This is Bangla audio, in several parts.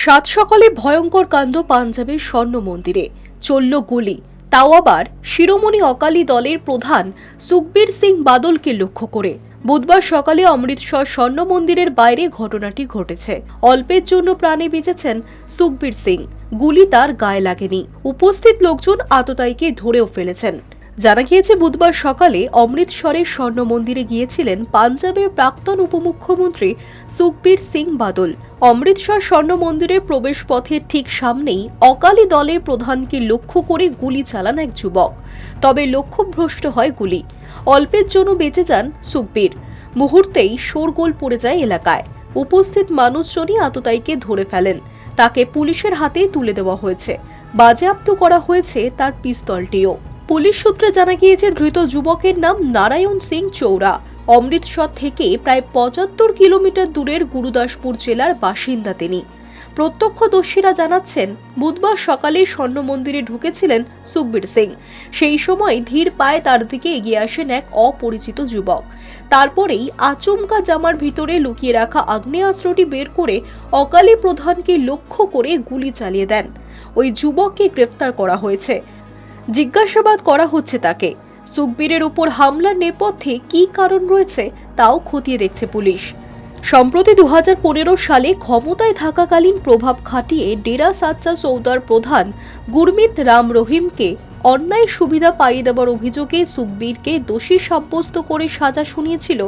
সাত সকালে ভয়ঙ্কর কাণ্ড পাঞ্জাবের স্বর্ণ মন্দিরে, চলল গুলি, তাও আবার শিরোমণি অকালি দলের প্রধান সুখবীর সিং বাদলকে লক্ষ্য করে। বুধবার সকালে অমৃতসর স্বর্ণ মন্দিরের বাইরে ঘটনাটি ঘটেছে। অল্পের জন্য প্রাণে বেঁচেছেন সুখবীর সিং, গুলি তার গায়ে লাগেনি। উপস্থিত লোকজন আততায়ীকে ধরেও ফেলেছেন। জানা গিয়েছে, বুধবার সকালে অমৃতসরের স্বর্ণ মন্দিরে গিয়েছিলেন পাঞ্জাবের প্রাক্তন উপমুখ্যমন্ত্রী সুখবীর সিং বাদল। অমৃতসর স্বর্ণ মন্দিরের প্রবেশ পথের ঠিক সামনেই অকালি দলের প্রধানকে লক্ষ্য করে গুলি চালান এক যুবক। তবে লক্ষ্যভ্রষ্ট হয় গুলি। অল্পের জন্য বেঁচে যান সুখবীর। মুহূর্তেই শোরগোল পড়ে যায় এলাকায়। উপস্থিত মানুষজনই আততায়ীকে ধরে ফেলেন। তাকে পুলিশের হাতে তুলে দেওয়া হয়েছে। বাজেয়াপ্ত করা হয়েছে তার পিস্তলটিও। পুলিশ সূত্রে জানা গিয়েছে, ধৃত যুবকের নাম নারায়ণ সিং চৌরা। অমৃতসর থেকে প্রায় ৭৫ কিলোমিটার দূরের গুরুদাসপুর জেলার বাসিন্দা তিনি। প্রত্যক্ষদর্শীরা জানাচ্ছেন, বুধবার সকালে স্বর্ণ মন্দিরে ঢুকেছিলেন সুখবীর সিং। সেই সময় ধীর পায়ে তার দিকে এগিয়ে আসেন এক অপরিচিত যুবক। তারপরেই আচমকা জামার ভিতরে লুকিয়ে রাখা আগ্নেয়াস্ত্রটি বের করে অকালি প্রধানকে লক্ষ্য করে গুলি চালিয়ে দেন। ওই যুবককে গ্রেফতার করা হয়েছে। জিজ্ঞাসাবাদ করা হচ্ছে তাকে। সুখবীরের উপর হামলার নেপথ্যে কী কারণ রয়েছে তাও খতিয়ে দেখছে পুলিশ। সম্প্রতি ২০১৫ সালে ক্ষমতায় থাকাকালীন প্রভাব খাটিয়ে ডেরা সাচ্চা সৌদার প্রধান গুরমিত রাম রহিমকে অন্যায় সুবিধা পাইয়ে দেওয়ার অভিযোগে সুখবীরকে দোষী সাব্যস্ত করে সাজা শুনিয়েছিল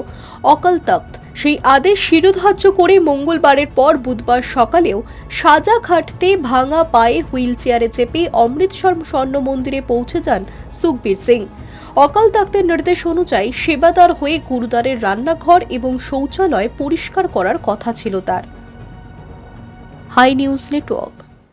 অকাল তখ্ত। সেই আদেশ শিরোধার্য করে মঙ্গলবারের পর বুধবার সকালেও সাজা খাটতে ভাঙা পায়ে হুইল চেয়ারে চেপে অমৃতসর স্বর্ণ মন্দিরে পৌঁছে যান সুখবীর সিং। অকাল তখ্তের নির্দেশ অনুযায়ী সেবাদার হয়ে গুরুদ্বারের রান্নাঘর এবং শৌচালয় পরিষ্কার করার কথা ছিল তার। Hi News network.